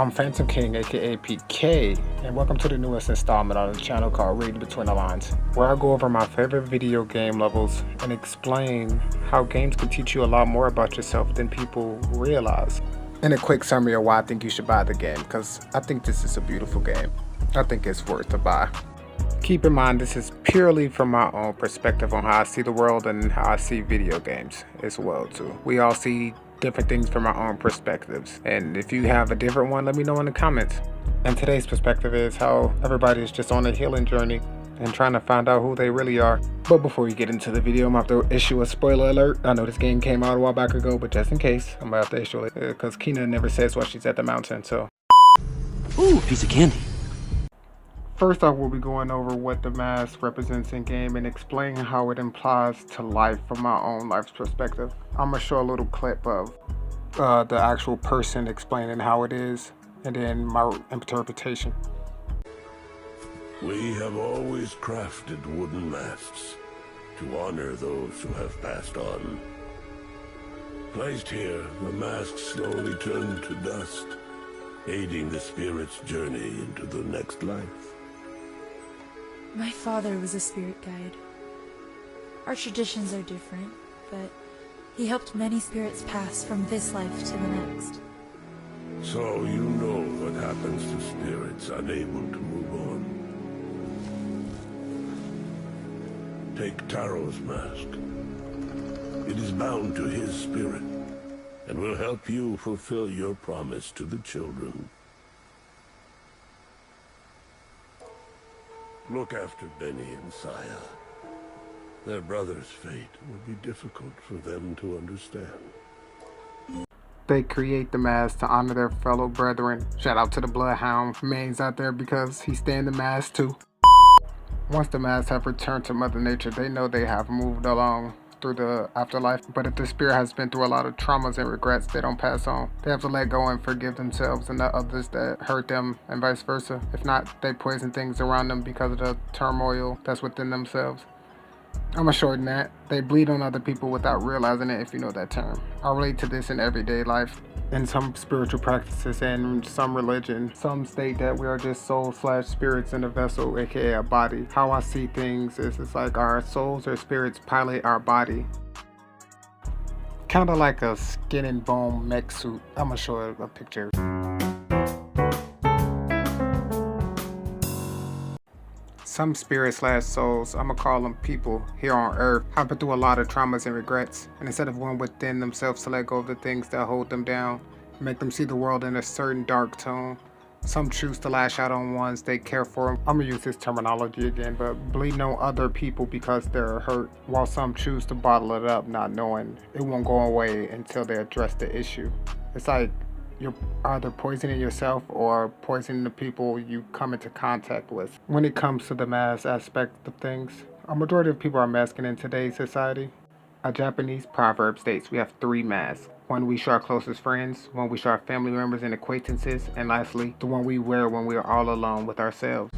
I'm Phantom King, aka PK, and welcome to the newest installment on the channel called Reading Between the Lines, where I go over my favorite video game levels and explain how games can teach you a lot more about yourself than people realize. And a quick summary of why I think you should buy the game, because I think this is a beautiful game. I think it's worth to buy. Keep in mind, this is purely from my own perspective on how I see the world and how I see video games as well too. We all see different things from our own perspectives, and if you have a different one, let me know in the comments. And today's perspective is how everybody is just on a healing journey and trying to find out who they really are. But before we get into the video, I'm going to have to issue a spoiler alert. I know this game came out a while back ago, but just in case, I'm going to have to issue it because Kina never says what she's at the mountain, so. Ooh, piece of candy. First off, we'll be going over what the mask represents in game and explaining how it implies to life from my own life's perspective. I'm gonna show a little clip of the actual person explaining how it is, and then my interpretation. We have always crafted wooden masks to honor those who have passed on. Placed here, the masks slowly turn to dust, aiding the spirit's journey into the next life. My father was a spirit guide. Our traditions are different, but he helped many spirits pass from this life to the next. So you know what happens to spirits unable to move on. Take Taro's mask. It is bound to his spirit, and will help you fulfill your promise to the children. Look after Benny and Saya. Their brother's fate will be difficult for them to understand. They create the mask to honor their fellow brethren. Shout out to the Bloodhound mains out there because he stay in the mask too. Once the masks have returned to Mother Nature, they know they have moved along through the afterlife, but if the spirit has been through a lot of traumas and regrets, they don't pass on. They have to let go and forgive themselves and the others that hurt them, and vice versa. If not, they poison things around them because of the turmoil that's within themselves. I'm gonna shorten that. They bleed on other people without realizing it, if you know that term. I relate to this in everyday life. In some spiritual practices and some religion, some state that we are just soul/spirits in a vessel, aka a body. How I see things is it's like our souls or spirits pilot our body. Kind of like a skin and bone mech suit. I'm gonna show a picture. Some spirits/souls, I'm gonna call them people here on earth, have been through a lot of traumas and regrets, and instead of going within themselves to let go of the things that hold them down, make them see the world in a certain dark tone, some choose to lash out on ones they care for. I'm gonna use this terminology again, but bleeding on other people because they're hurt, while some choose to bottle it up, not knowing it won't go away until they address the issue. It's like you're either poisoning yourself or poisoning the people you come into contact with. When it comes to the mask aspect of things, a majority of people are masking in today's society. A Japanese proverb states we have 3 masks. One we show our closest friends, one we show our family members and acquaintances, and lastly, the one we wear when we are all alone with ourselves.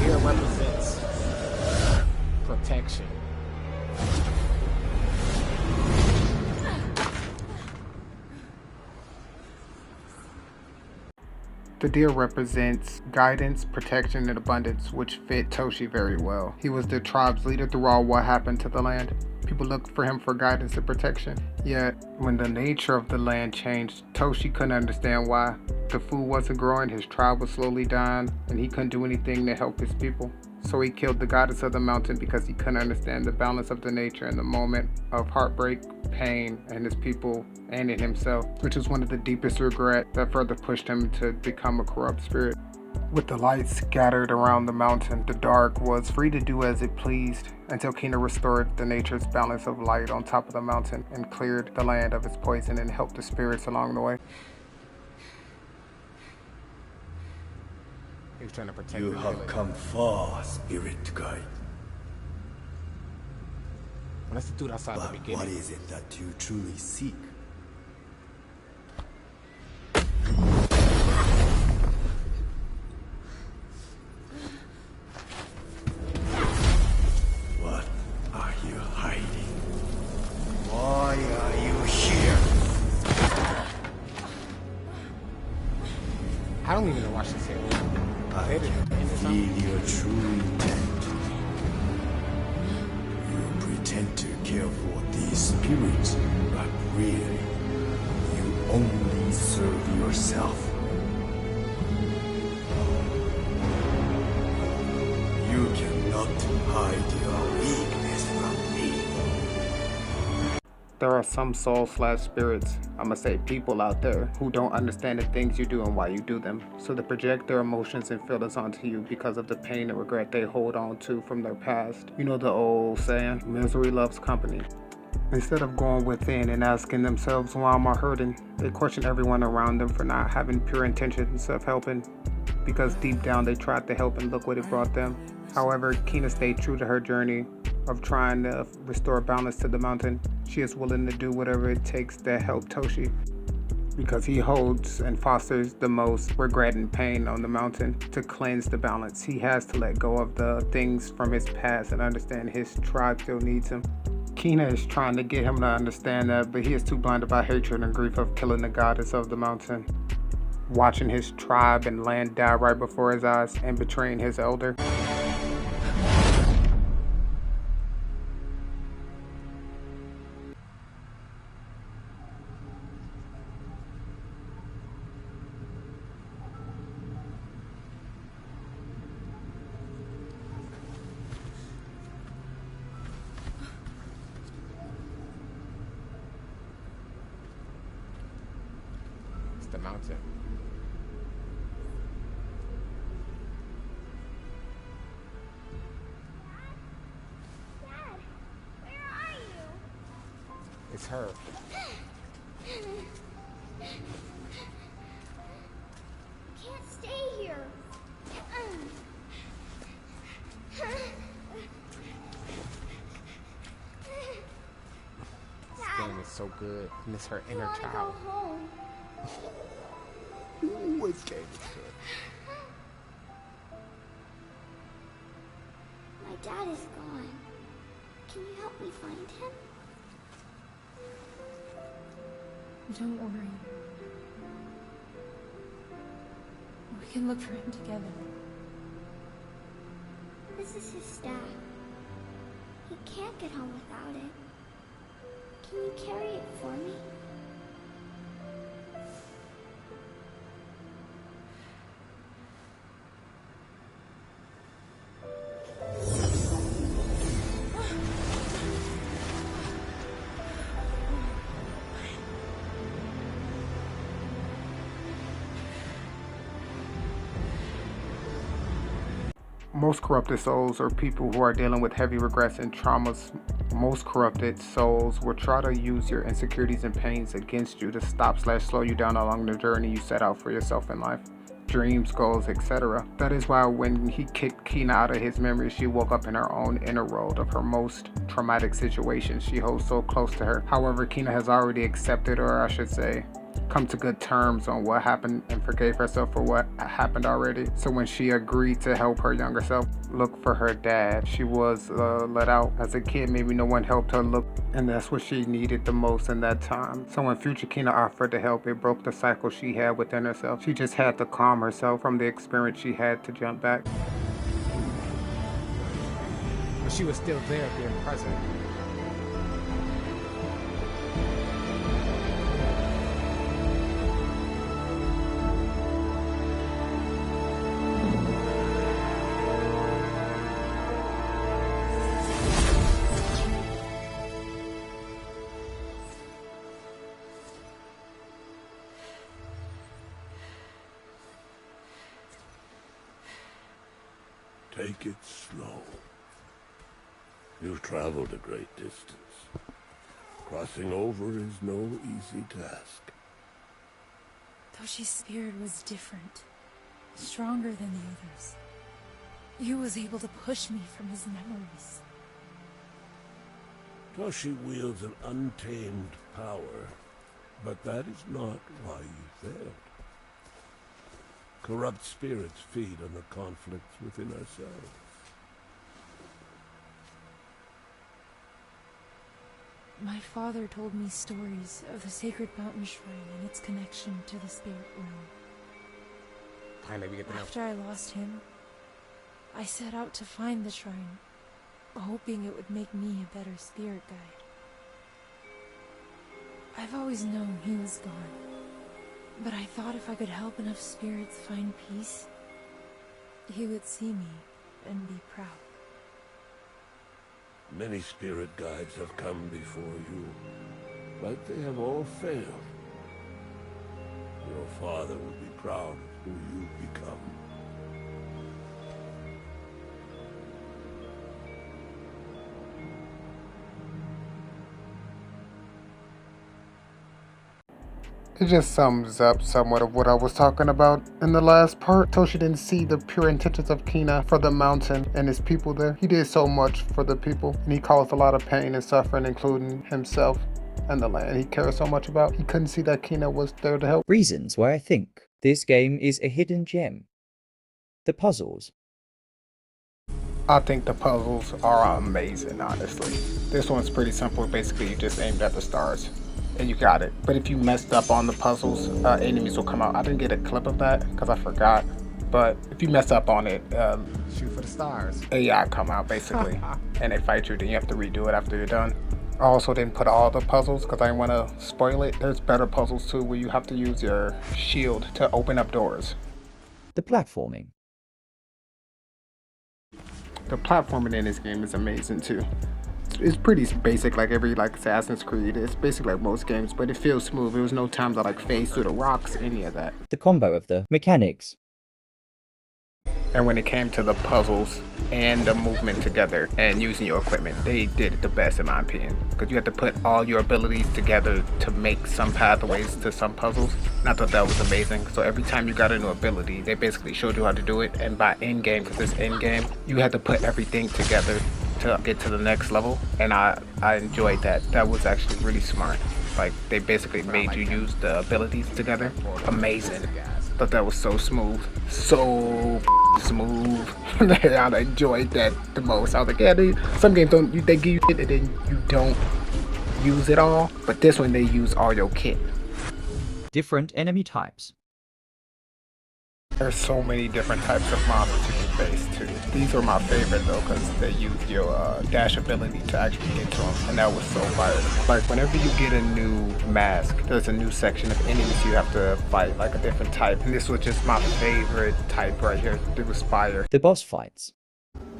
Here represents protection. The deer represents guidance, protection, and abundance, which fit Toshi very well. He was the tribe's leader through all what happened to the land. People looked for him for guidance and protection. Yet, when the nature of the land changed, Toshi couldn't understand why. The food wasn't growing, his tribe was slowly dying, and he couldn't do anything to help his people. So he killed the goddess of the mountain because he couldn't understand the balance of the nature in the moment of heartbreak, pain, in his people and in himself, which was one of the deepest regrets that further pushed him to become a corrupt spirit. With the light scattered around the mountain, the dark was free to do as it pleased until Kina restored the nature's balance of light on top of the mountain and cleared the land of its poison and helped the spirits along the way. He was trying to protect you have come far, spirit guide. Well, that's the dude outside the But beginning. what is it that you truly seek? don't even watch the series. I can feel your true intent. You pretend to care for these spirits, but really, you only serve yourself. You cannot hide your weakness from me. There are some soul/spirits, I'ma say people out there, who don't understand the things you do and why you do them. So they project their emotions and feelings onto you because of the pain and regret they hold on to from their past. You know the old saying, misery loves company. Instead of going within and asking themselves, why am I hurting? They question everyone around them for not having pure intentions of helping, because deep down they tried to help and look what it brought them. However, Kina stayed true to her journey of trying to restore balance to the mountain. She is willing to do whatever it takes to help Toshi, because he holds and fosters the most regret and pain on the mountain. To cleanse the balance, he has to let go of the things from his past and understand his tribe still needs him. Kina is trying to get him to understand that, but he is too blinded by hatred and grief of killing the goddess of the mountain, watching his tribe and land die right before his eyes, and betraying his elder. It's the mountain. Dad, where are you? It's her. Can't stay here. This game is so good. And it's her inner I wanna child. go home. Ooh, this game is good. My dad is gone. Can you help me find him? Don't worry. We can look for him together. This is his staff. He can't get home without it. Can you carry it for me? Most corrupted souls are people who are dealing with heavy regrets and traumas. Most corrupted souls will try to use your insecurities and pains against you to stop/slow you down along the journey you set out for yourself in life. Dreams, goals, etc. That is why when he kicked Kina out of his memory, she woke up in her own inner world of her most traumatic situation she holds so close to her. However, Kina has already accepted, or I should say, come to good terms on what happened and forgave herself for what happened already. So when she agreed to help her younger self look for her dad, she was let out. As a kid, maybe no one helped her look, and that's what she needed the most in that time. So when future Kina offered to help, it broke the cycle she had within herself. She just had to calm herself from the experience she had to jump back. But she was still there, being present. Take it slow. You've traveled a great distance. Crossing over is no easy task. Toshi's spirit was different, stronger than the others. He was able to push me from his memories. Toshi wields an untamed power, but that is not why you failed. Corrupt spirits feed on the conflicts within ourselves. My father told me stories of the sacred mountain shrine and its connection to the spirit realm. Finally, we get to know. After I lost him, I set out to find the shrine, hoping it would make me a better spirit guide. I've always known he was gone, but I thought if I could help enough spirits find peace, he would see me and be proud. Many spirit guides have come before you, but they have all failed. Your father will be proud of who you become. It just sums up somewhat of what I was talking about in the last part. Toshi didn't see the pure intentions of Kina for the mountain and his people there. He did so much for the people, and he caused a lot of pain and suffering, including himself and the land he cares so much about. He couldn't see that Kina was there to help. Reasons why I think this game is a hidden gem. The puzzles. I think the puzzles are amazing, honestly. This one's pretty simple. Basically, you just aimed at the stars and you got it. But if you messed up on the puzzles, enemies will come out. I didn't get a clip of that because I forgot. But if you mess up on it, shoot for the stars. AI come out basically, and they fight you. Then you have to redo it after you're done. I also didn't put all the puzzles because I didn't want to spoil it. There's better puzzles too, where you have to use your shield to open up doors. The platforming. The platforming in this game is amazing too. It's pretty basic, like every Assassin's Creed. It's basically like most games, but it feels smooth. There was no times I phased through the rocks, any of that. The combo of the mechanics. And when it came to the puzzles and the movement together and using your equipment, they did it the best in my opinion. Because you had to put all your abilities together to make some pathways to some puzzles. And I thought that was amazing. So every time you got a new ability, they basically showed you how to do it. And by end game, because it's end game, you had to put everything together to get to the next level. And I enjoyed that. That was actually really smart. Like, they basically made you use the abilities together. Amazing. Thought that was so smooth. So smooth. I enjoyed that the most. I was like, yeah, some games don't, they give you it and then you don't use it all. But this one, they use all your kit. Different enemy types. There's so many different types of monsters you can face too. These are my favorite though, because they use your dash ability to actually get to them, and that was so fire. Like whenever you get a new mask, there's a new section of enemies you have to fight, like a different type. And this was just my favorite type right here. It was fire. The boss fights.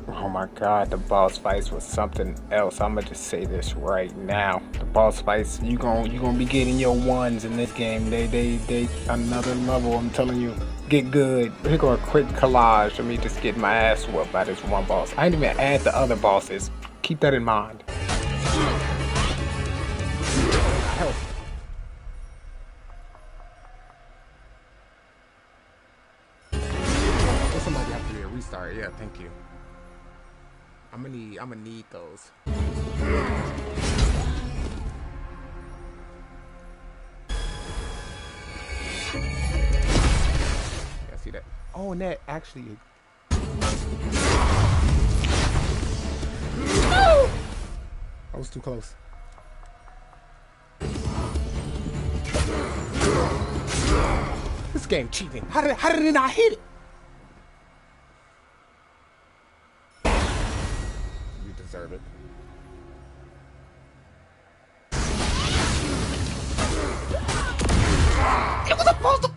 Oh my god, the boss fights was something else. I'm gonna just say this right now. The boss fights, you gonna be getting your ones in this game. They another level, I'm telling you. Get good. Here go a quick collage of me just getting my ass whooped by this one boss. I didn't even add the other bosses. Keep that in mind. Help. Well, somebody have to be a restart. Yeah, thank you. I'm gonna need those. See that? Oh, and that actually. No! I was too close. This game cheating. How did it not hit it? You deserve it. It was supposed to.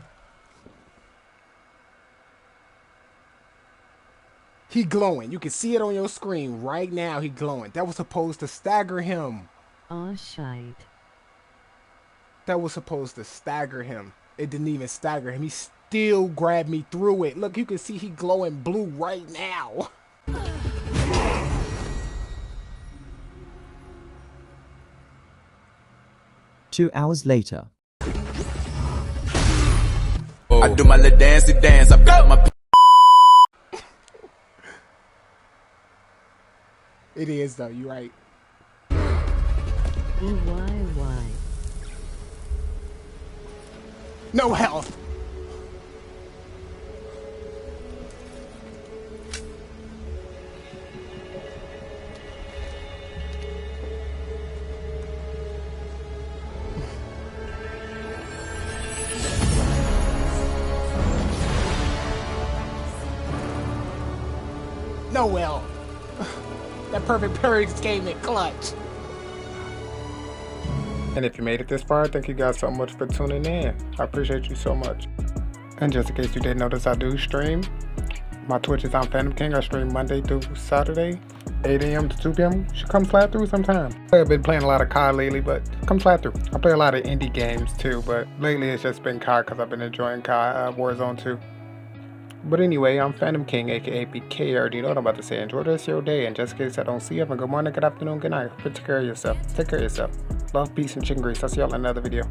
He glowing. You can see it on your screen right now. He glowing. That was supposed to stagger him. Oh, shite. That was supposed to stagger him. It didn't even stagger him. He still grabbed me through it. Look, you can see he glowing blue right now. 2 hours later. I do my little dancey dance. I got my. It is though, you're right. Why? No health. Noel. That perfect parents came in clutch. And if you made it this far, thank you guys so much for tuning in. I appreciate you so much. And just in case you didn't notice, I do stream. My Twitch is ImPhantomKing. I stream Monday through Saturday, 8 a.m. to 2 p.m. You should come slide through sometime. I've been playing a lot of COD lately, but come slide through. I play a lot of indie games too, but lately it's just been COD because I've been enjoying COD Warzone 2. But anyway, I'm Phantom King, aka PK. You already know what I'm about to say. Enjoy the rest of your day, and just in case I don't see you, have a good morning, good afternoon, good night. Take care of yourself. Take care of yourself. Love, peace, and chicken grease. I'll see y'all in another video.